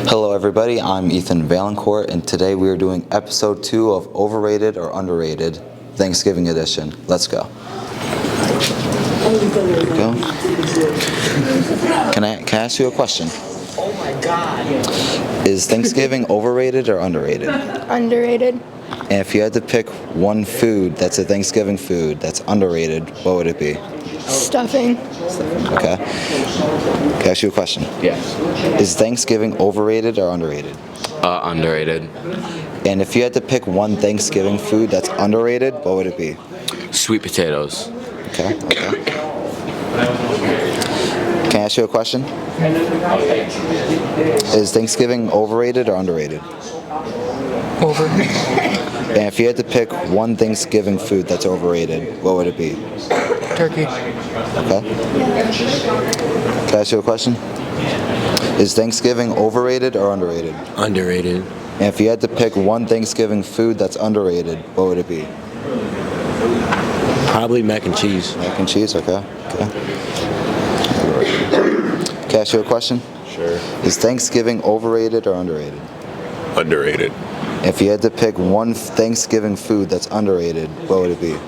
Hello everybody, I'm Ethan Valancourt, and today we are doing episode 2 of Overrated or Underrated, Thanksgiving edition. Let's go. There we go. Can I ask you a question? Oh my God. Is Thanksgiving overrated or underrated? Underrated. And if you had to pick one food that's a Thanksgiving food that's underrated, what would it be? Stuffing. Okay. Can I ask you a question? Yes. Is Thanksgiving overrated or underrated? Underrated. And if you had to pick one Thanksgiving food that's underrated, what would it be? Sweet potatoes. Okay. Can I ask you a question? Is Thanksgiving overrated or underrated? Over. And if you had to pick one Thanksgiving food that's overrated, what would it be? Turkey. Okay. Can I ask you a question? Is Thanksgiving overrated or underrated? Underrated. And if you had to pick one Thanksgiving food that's underrated, what would it be? Probably mac and cheese. Mac and cheese, okay. Can I ask you a question? Sure. Is Thanksgiving overrated or underrated? Underrated. If you had to pick one Thanksgiving food that's underrated, what would it be?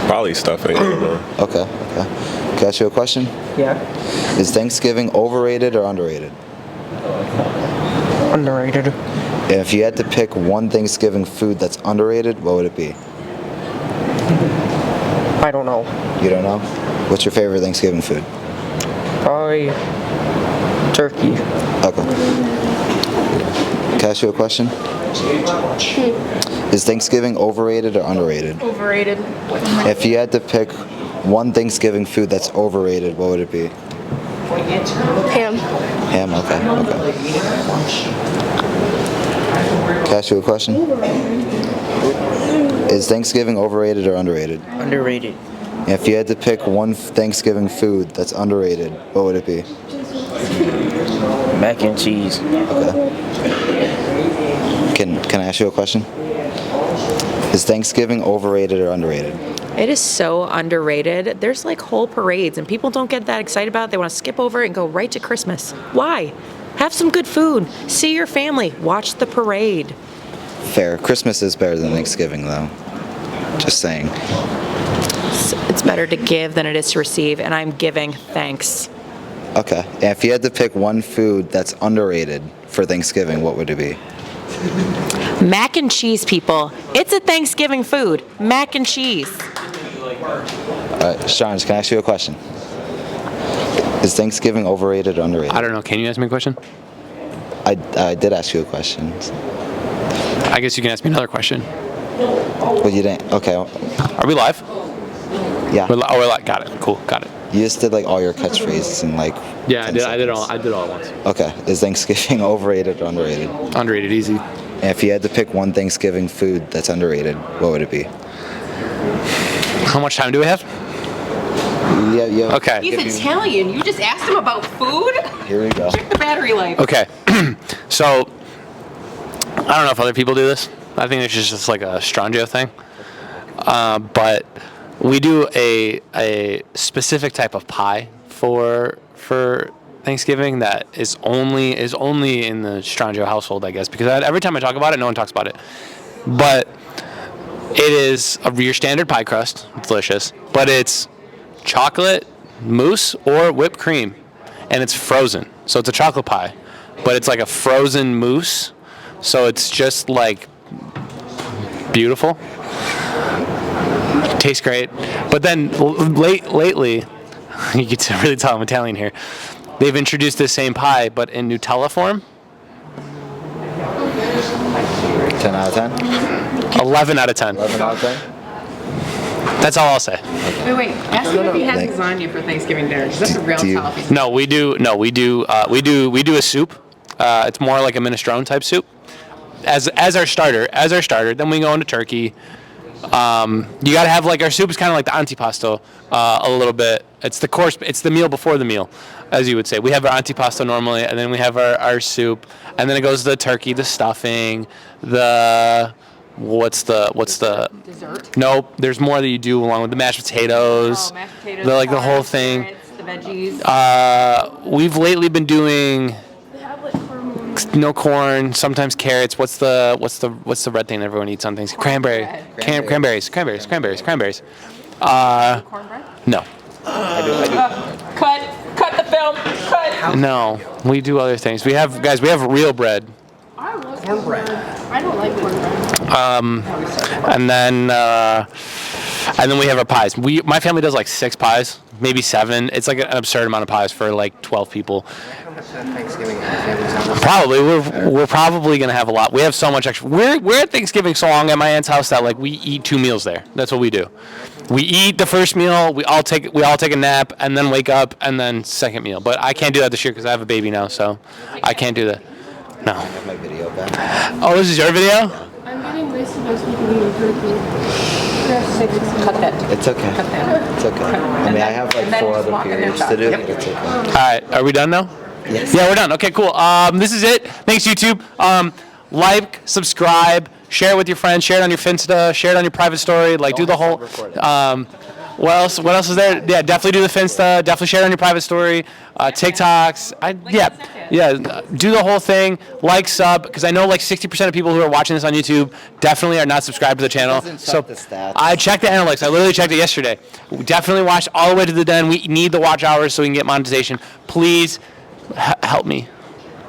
Probably stuffing. Okay. Can I ask you a question? Yeah. Is Thanksgiving overrated or underrated? Underrated. And if you had to pick one Thanksgiving food that's underrated, what would it be? I don't know. You don't know? What's your favorite Thanksgiving food? Probably turkey. Okay. Can I ask you a question? Is Thanksgiving overrated or underrated? Overrated. If you had to pick one Thanksgiving food that's overrated, what would it be? Ham. Ham, okay. Can I ask you a question? Is Thanksgiving overrated or underrated? Underrated. If you had to pick one Thanksgiving food that's underrated, what would it be? Mac and cheese. Okay. Can I ask you a question? Is Thanksgiving overrated or underrated? It is so underrated. There's like whole parades and people don't get that excited about it. They want to skip over it and go right to Christmas. Why? Have some good food. See your family. Watch the parade. Fair. Christmas is better than Thanksgiving, though. Just saying. It's better to give than it is to receive, and I'm giving thanks. Okay. And if you had to pick one food that's underrated for Thanksgiving, what would it be? Mac and cheese, people. It's a Thanksgiving food. Mac and cheese. All right, Sean, can I ask you a question? Is Thanksgiving overrated or underrated? I don't know. Can you ask me a question? I did ask you a question. I guess you can ask me another question. But you didn't. Okay. Are we live? Yeah. We're live. Got it. Cool. Got it. You just did like all your catchphrases in like. Yeah, 10 I did all. seconds. I did all at once. Okay. Is Thanksgiving overrated or underrated? Underrated, easy. And if you had to pick one Thanksgiving food that's underrated, what would it be? How much time do we have? Yeah. Okay. He's Italian. You just asked him about food? Here we go. Check the battery life. Okay. So, I don't know if other people do this. I think it's just like a Strangio thing. But we do a specific type of pie for Thanksgiving that is only in the Strangio household, I guess, because every time I talk about it, no one talks about it. But it is your standard pie crust, delicious, but it's chocolate mousse or whipped cream, and it's frozen. So it's a chocolate pie, but it's like a frozen mousse, so it's just like beautiful. Tastes great. But then lately, you can really tell I'm Italian here, they've introduced this same pie, but in Nutella form. 10 out of 10? 11 out of 10. 11 out of 10? That's all I'll say. Wait. Ask him if he has lasagna for Thanksgiving dinner, because that's a real Do you- topic. No, we do a soup. It's more like a minestrone type soup. As our starter. Then we go into turkey. You gotta have like our soup is kind of like the antipasto a little bit. It's the course. It's the meal before the meal, as you would say. We have our antipasto normally, and then we have our soup, and then it goes to the turkey, the stuffing, what's the dessert? Nope. There's more that you do along with the mashed potatoes. Mashed potatoes, The whole thing. carrots, the veggies. We've lately been doing no corn, sometimes carrots. What's the red thing everyone eats on things? Cranberries. No. Cut the film. Cut. No, we do other things. We have real bread. I love cornbread. I don't like cornbread. And then we have our pies. My family does like 6 pies, maybe 7. It's like an absurd amount of pies for like 12 people. Probably we're probably gonna have a lot. We have so much extra. We're at Thanksgiving so long at my aunt's house that like we eat 2 meals there. That's what we do. We eat the first meal. We all take a nap and then wake up and then second meal. But I can't do that this year because I have a baby now, so I can't do that. No. I have my video back. Oh, this is your video? I'm getting wasted by speaking in turkey. Cut that. It's okay. It's okay. I mean, I have like 4 other periods to do. But it's okay. All right, are we done now? Yes. Yeah, we're done. Okay, cool. This is it. Thanks, YouTube. Like, subscribe, share it with your friends, share it on your Finsta, share it on your private story. Like, do the whole. What else? What else is there? Yeah, definitely do the Finsta. Definitely share it on your private story. TikToks. Do the whole thing. Like, sub, because I know like 60% of people who are watching this on YouTube definitely are not subscribed to the channel. So the stats. I checked the analytics. I literally checked it yesterday. We definitely watched all the way to the den. We need the watch hours so we can get monetization. Please help me.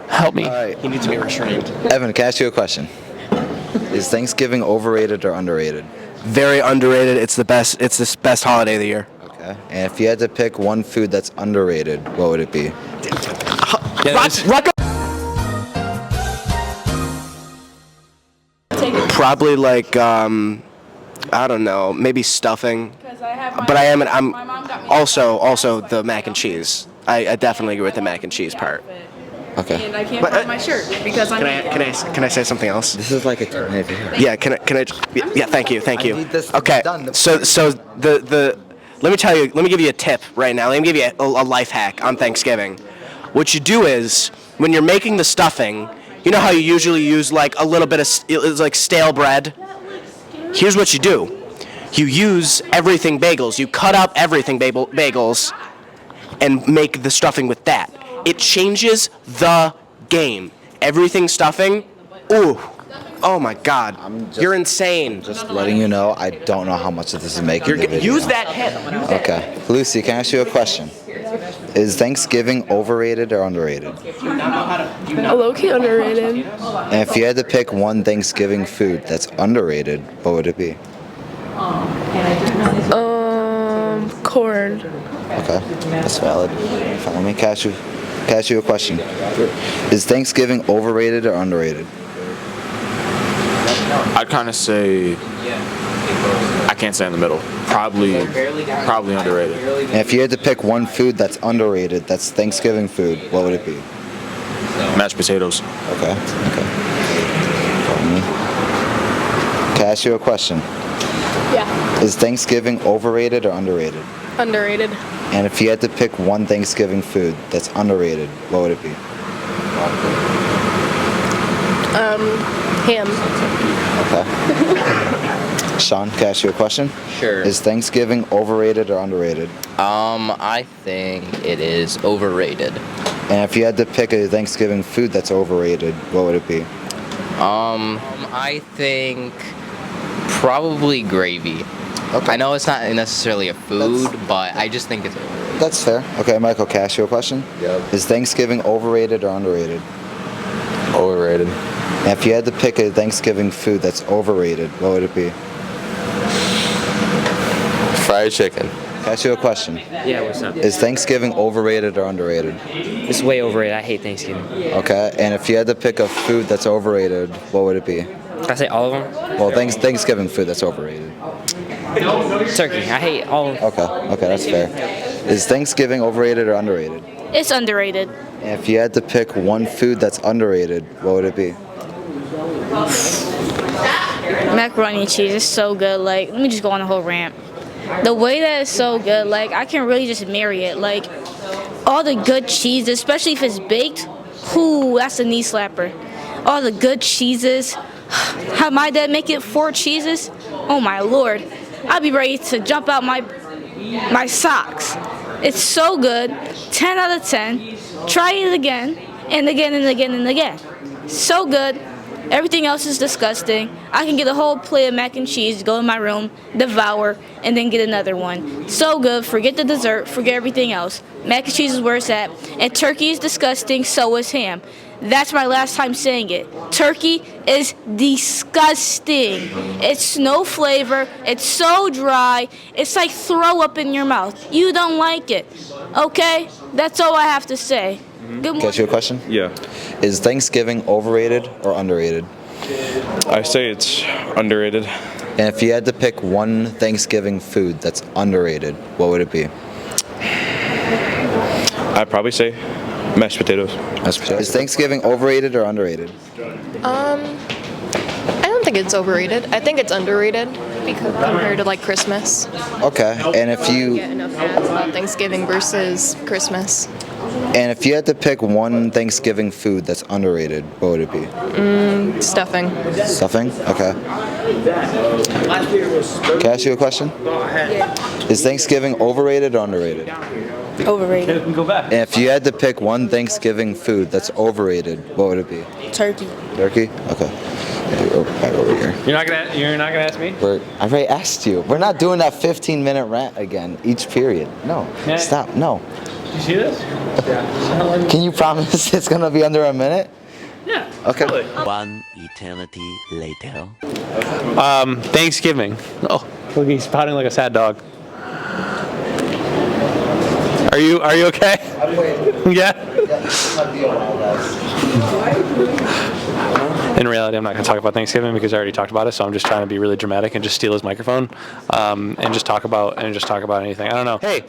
Help me. All right. He needs to be restrained. Evan, can I ask you a question? Is Thanksgiving overrated or underrated? Very underrated. It's the best. It's the best holiday of the year. Okay. And if you had to pick one food that's underrated, what would it be? Probably like I don't know, maybe stuffing. But I'm also the mac and cheese. I definitely agree with the mac and cheese part. Okay. And I can't find my shirt because I'm. Can I say something else? This is like a Q&A video. Yeah. Can I? Yeah. Thank you. I need this Okay. done. So the let me tell you. Let me give you a tip right now. Let me give you a life hack on Thanksgiving. What you do is when you're making the stuffing, you know how you usually use like a little bit of like stale bread. Here's what you do. You use everything bagels. You cut up everything bagels and make the stuffing with that. It changes the game. Everything stuffing, ooh, oh my God, you're insane. Just letting you know, I don't know how much of this is making the video. Use that hit. Okay. Lucy, can I ask you a question? Is Thanksgiving overrated or underrated? Low-key underrated. And if you had to pick one Thanksgiving food that's underrated, what would it be? Corn. Okay, that's valid. Let me ask you a question. Is Thanksgiving overrated or underrated? I'd kind of say I can't say in the middle. Probably underrated. And if you had to pick one food that's underrated, that's Thanksgiving food, what would it be? Mashed potatoes. Okay. Can I ask you a question? Yeah. Is Thanksgiving overrated or underrated? Underrated. And if you had to pick one Thanksgiving food that's underrated, what would it be? Ham. Okay. Sean, can I ask you a question? Sure. Is Thanksgiving overrated or underrated? I think it is overrated. And if you had to pick a Thanksgiving food that's overrated, what would it be? I think probably gravy. Okay. I know it's not necessarily a food, but I just think it's overrated. That's fair. Okay, Michael, can I ask you a question? Yep. Is Thanksgiving overrated or underrated? Overrated. And if you had to pick a Thanksgiving food that's overrated, what would it be? Fried chicken. Can I ask you a question? Yeah, what's up? Is Thanksgiving overrated or underrated? It's way overrated. I hate Thanksgiving. Okay, and if you had to pick a food that's overrated, what would it be? Can I say all of them? Well, Thanksgiving food that's overrated. Turkey. I hate all of them. Okay, that's fair. Is Thanksgiving overrated or underrated? It's underrated. And if you had to pick one food that's underrated, what would it be? Macaroni and cheese is so good. Like, let me just go on a whole rant. The way that it's so good, like, I can really just marry it. Like, all the good cheese, especially if it's baked, ooh, that's a knee slapper. All the good cheeses. Have my dad make it 4 cheeses? Oh my Lord. I'd be ready to jump out my socks It's so good. 10 out of 10. Try it again and again and again and again. So good. Everything else is disgusting. I can get a whole plate of mac and cheese, go in my room, devour, and then get another one. So good. Forget the dessert. Forget everything else. Mac and cheese is where it's at. And turkey is disgusting. So is ham. That's my last time saying it. Turkey is disgusting. It's no flavor. It's so dry. It's like throw up in your mouth. You don't like it. Okay? That's all I have to say. Good morning. Can I ask you a question? Yeah. Is Thanksgiving overrated or underrated? I say it's underrated. And if you had to pick one Thanksgiving food that's underrated, what would it be? I'd probably say mashed potatoes. Is Thanksgiving overrated or underrated? I don't think it's overrated. I think it's underrated because compared to like Christmas. Okay. And if I don't you get enough ads about Thanksgiving versus Christmas. had to pick one Thanksgiving food that's underrated, what would it be? Stuffing. Stuffing? Okay. Can I ask you a question? Is Thanksgiving overrated or underrated? Overrated. And if you had to pick one Thanksgiving food that's overrated, what would it be? Turkey. Turkey? Okay. Right over here. You're not gonna ask me? I already asked you. We're not doing that 15-minute rant again each period. No. Yeah. Stop. No. You see this? Can you promise it's gonna be under a minute? Yeah. Okay. Totally. One eternity later. Thanksgiving. Oh, look, he's pouting like a sad dog. Are you okay? I'm waiting. Yeah. This might be a while, guys. In reality, I'm not going to talk about Thanksgiving because I already talked about it. So I'm just trying to be really dramatic and just steal his microphone, and just talk about anything. I don't know. Hey,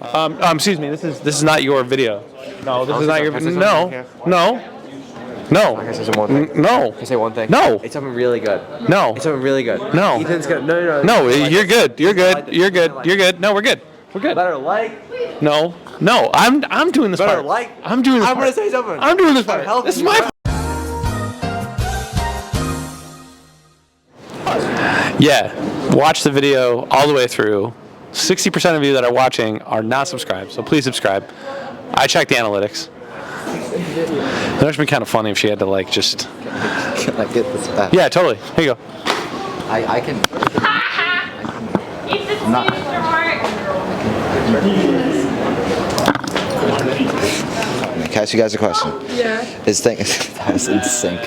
excuse me. This is not your video. No, this is not your. No. No. Can I say one thing? No. Can I say one thing? No. It's something really good. No. It's something really good. No. Ethan's good. No. No, you're good. You're good. You're good. You're good. No, we're good. We're good. Better like. No. I'm doing this Better part. like. I'm doing this I'm part. gonna say something. I'm doing this part. helping This is you my. out. Yeah, watch the video all the way through. 60% of you that are watching are not subscribed, so please subscribe. I checked the analytics. It would be kind of funny if she had to like just. Can I get this back? Yeah, totally. Here you go. I can. I'm not. Can I ask you guys a question? Yeah. That was in sync.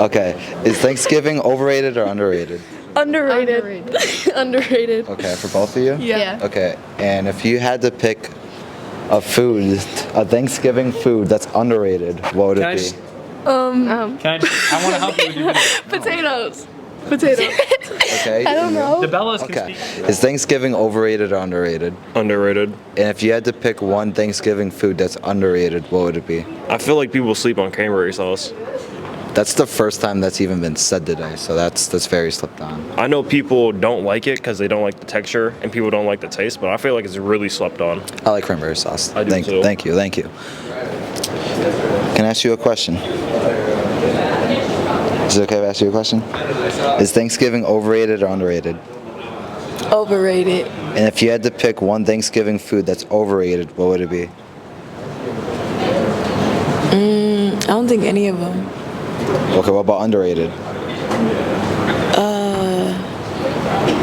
Okay. Is Thanksgiving overrated or underrated? Underrated. Underrated. Okay, for both of you? Yeah. Okay. And if you had to pick a Thanksgiving food that's underrated, what would it be? Can I want to help you with your video. Potatoes. Potatoes. Okay. I don't know. The Bellas can Okay. speak. Is Thanksgiving overrated or underrated? Underrated. And if you had to pick one Thanksgiving food that's underrated, what would it be? I feel like people sleep on cranberry sauce. That's the first time that's even been said today, so that's very slipped on. I know people don't like it because they don't like the texture and people don't like the taste, but I feel like it's really slept on. I like cranberry sauce. I do Thank too. you. Can I ask you a question? Is it okay if I ask you a question? Is Thanksgiving overrated or underrated? Overrated. And if you had to pick one Thanksgiving food that's overrated, what would it be? I don't think any of them. Okay, what about underrated?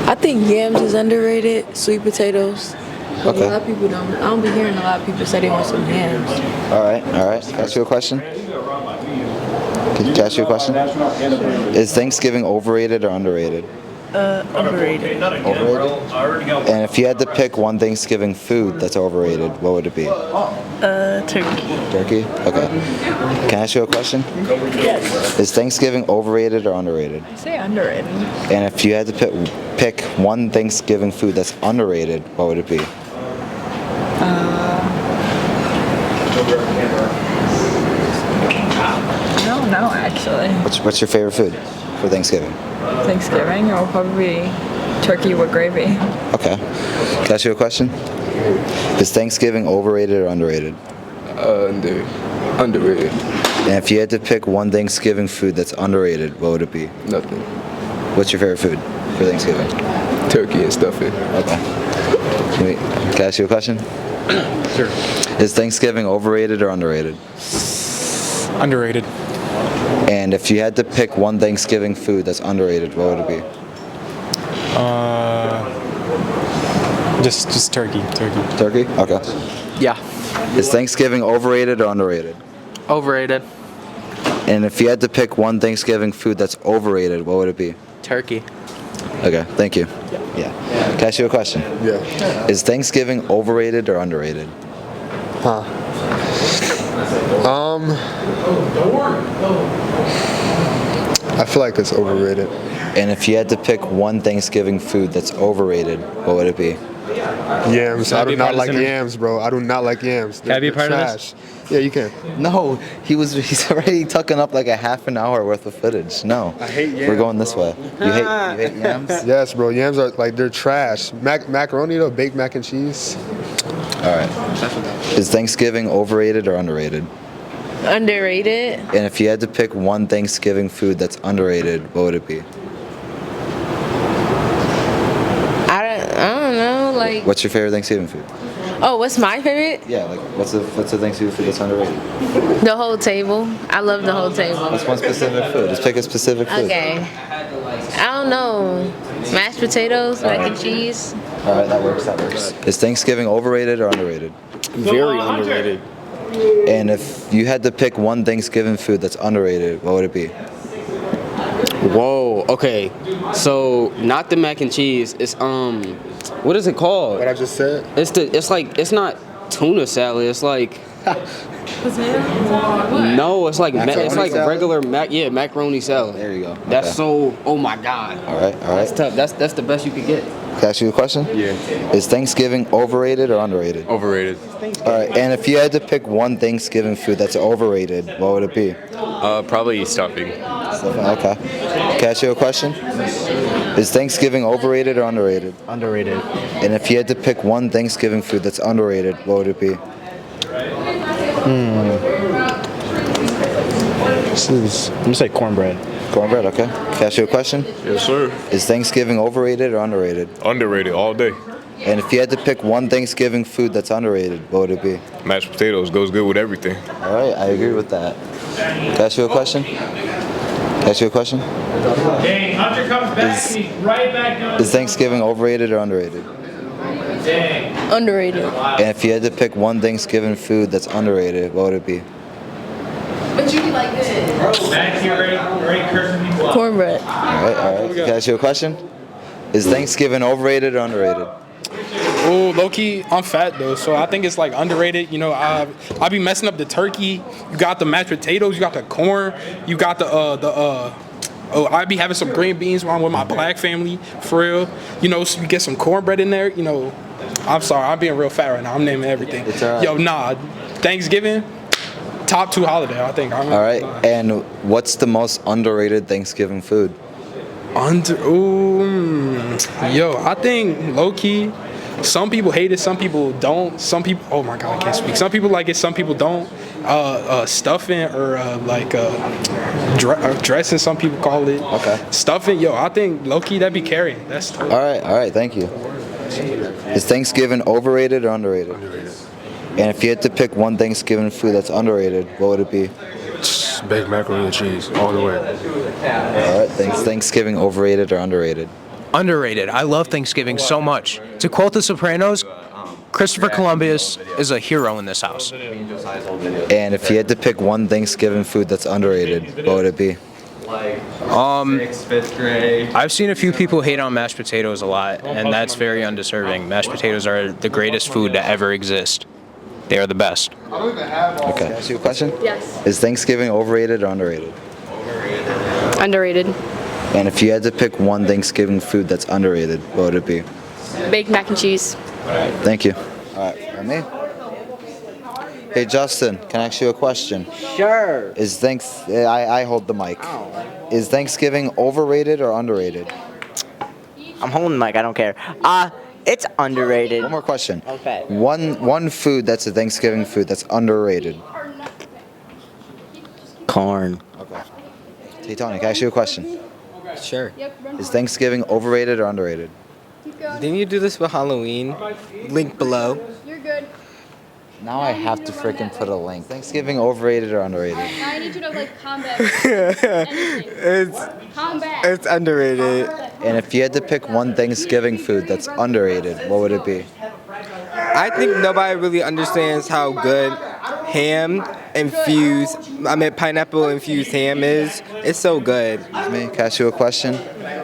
I think yams is underrated. Sweet potatoes. But Okay. a lot of people don't. I don't be hearing a lot of people say they want some yams. All right. Can I ask you a question? Can I ask you a question? Is Thanksgiving overrated or underrated? Overrated. Overrated? And if you had to pick one Thanksgiving food that's overrated, what would it be? Turkey. Turkey? Okay. Can I ask you a question? Yes. Is Thanksgiving overrated or underrated? I say underrated. And if you had to pick one Thanksgiving food that's underrated, what would it be? I don't know actually. What's your favorite food for Thanksgiving? Thanksgiving or probably turkey with gravy. Okay. Can I ask you a question? Is Thanksgiving overrated or underrated? Underrated. And if you had to pick one Thanksgiving food that's underrated, what would it be? Nothing. What's your favorite food for Thanksgiving? Turkey and stuffing. Okay. Can I ask you a question? Sure. Is Thanksgiving overrated or underrated? Underrated. And if you had to pick one Thanksgiving food that's underrated, what would it be? Just turkey. Turkey? Okay. Yeah. Is Thanksgiving overrated or underrated? Overrated. And if you had to pick one Thanksgiving food that's overrated, what would it be? Turkey. Okay, thank you. Yeah. Can I ask you a question? Yeah. Is Thanksgiving overrated or underrated? Huh. I feel like it's overrated. And if you had to pick one Thanksgiving food that's overrated, what would it be? Yams. Can I I be do a part not of the like center? yams, bro. I do not like yams. Can I be a They're part of this? trash. Yeah, you can. No, he's already tucking up like a half an hour worth of footage. No. I hate yams. We're going this way. You hate yams? Yes, bro. Yams are like they're trash. Macaroni though, baked mac and cheese. All right. Is Thanksgiving overrated or underrated? Underrated. And if you had to pick one Thanksgiving food that's underrated, what would it be? I don't know. Like, What's your favorite Thanksgiving food? oh, what's my favorite? Yeah, like what's the Thanksgiving food that's underrated? The whole table. I love the whole table. What's one specific food? Just pick a specific food. Okay. I don't know. Mashed potatoes, mac and cheese. All right, that works. Is Thanksgiving overrated or underrated? Very underrated. And if you had to pick one Thanksgiving food that's underrated, what would it be? Whoa. Okay. So not the mac and cheese. It's what is it called? What I just said. It's not tuna salad. It's like. No, it's like regular macaroni salad. There you go. That's Okay. so. Oh my God. All right. That's tough. That's the best you could get. Can I ask you a question? Yeah. Is Thanksgiving overrated or underrated? Overrated. All right. And if you had to pick one Thanksgiving food that's overrated, what would it be? Probably stuffing. Okay. Can I ask you a question? Is Thanksgiving overrated or underrated? Underrated. And if you had to pick one Thanksgiving food that's underrated, what would it be? I'm gonna say cornbread. Cornbread, okay. Can I ask you a question? Yes, sir. Is Thanksgiving overrated or underrated? Underrated all day. And if you had to pick one Thanksgiving food that's underrated, what would it be? Mashed potatoes goes good with everything. All right, I agree with that. Can I ask you a question? Can I ask you a question? Dang, Hunter comes back and he's right back down. Is Thanksgiving overrated or underrated? Dang. Underrated. And if you had to pick one Thanksgiving food that's underrated, what would it be? But you like this. Back here, ready cursing people out. Cornbread. All right. Can I ask you a question? Is Thanksgiving overrated or underrated? Oh, low key, I'm fat though, so I think it's like underrated. You know, I be messing up the turkey. You got the mashed potatoes, you got the corn, you got oh, I be having some green beans while I'm with my black family, for real. You know, so you get some cornbread in there. You know, I'm sorry, I'm being real fat right now. I'm naming everything. It's all right. Yo, nah, Thanksgiving, top 2 holiday, I think. All right. And what's the most underrated Thanksgiving food? Yo, I think low key, some people hate it, some people don't. Some people, oh my God, I can't speak. Some people like it, some people don't. Stuffing or dressing, some people call it. Okay. Stuffing, yo, I think low key that be carrying. That's tough. All right. Thank you. Is Thanksgiving overrated or underrated? Underrated. And if you had to pick one Thanksgiving food that's underrated, what would it be? Baked macaroni and cheese all the way. All right. Thanksgiving overrated or underrated? Underrated. I love Thanksgiving so much. To quote The Sopranos, Christopher Columbus is a hero in this house. And if you had to pick one Thanksgiving food that's underrated, what would it be? Fifth grade. I've seen a few people hate on mashed potatoes a lot, and that's very undeserving. Mashed potatoes are the greatest food to ever exist. They are the best. Okay. Can I ask you a question? Yes. Is Thanksgiving overrated or underrated? Underrated. And if you had to pick one Thanksgiving food that's underrated, what would it be? Baked mac and cheese. Thank you. All right, for me. Hey Justin, can I ask you a question? Sure. I hold the mic. Is Thanksgiving overrated or underrated? I'm holding the mic. I don't care. It's underrated. One more question. Okay. One food that's a Thanksgiving food that's underrated. Corn. Okay. Hey Tony, can I ask you a question? Sure. Is Thanksgiving overrated or underrated? Didn't you do this for Halloween? Link below. You're good. Now I have to freaking put a link. Thanksgiving overrated or underrated? Now I need you to like combat. It's underrated. And if you had to pick one Thanksgiving food that's underrated, what would it be? I think nobody really understands how good pineapple infused ham is. It's so good. Excuse me, can I ask you a question?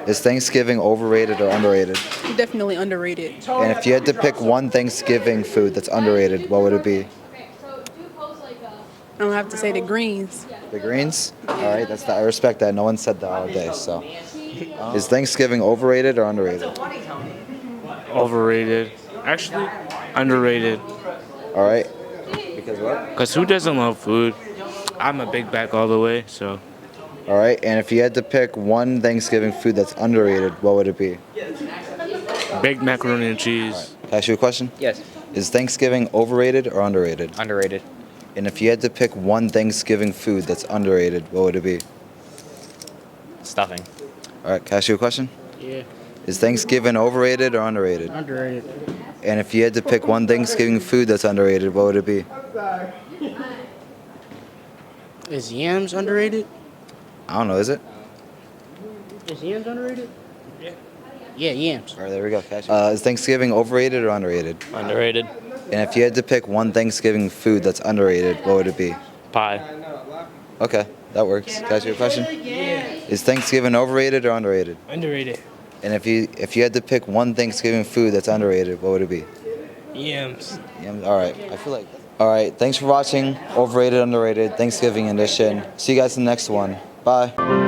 Is Thanksgiving overrated or underrated? Definitely underrated. And if you had to pick one Thanksgiving food that's underrated, what would it be? I don't have to say the greens. The greens? All right, I respect that. No one said that all day. So, is Thanksgiving overrated or underrated? Overrated. Actually, underrated. All right. Because what? Because who doesn't love food? I'm a big back all the way, so. All right, and if you had to pick one Thanksgiving food that's underrated, what would it be? Baked macaroni and cheese. Right. Can I ask you a question? Yes. Is Thanksgiving overrated or underrated? Underrated. And if you had to pick one Thanksgiving food that's underrated, what would it be? Stuffing. All right, can I ask you a question? Yeah. Is Thanksgiving overrated or underrated? Underrated. And if you had to pick one Thanksgiving food that's underrated, what would it be? Is yams underrated? I don't know, is it? Is yams underrated? Yeah. Yeah, yams. All right, there we go. Is Thanksgiving overrated or underrated? Underrated. And if you had to pick one Thanksgiving food that's underrated, what would it be? Pie. Okay, that works. Can I ask you a question? Is Thanksgiving overrated or underrated? Underrated. And if you had to pick one Thanksgiving food that's underrated, what would it be? Yams. Yams. All right. I feel like. All right. Thanks for watching Overrated, Underrated Thanksgiving edition. See you guys in the next one. Bye.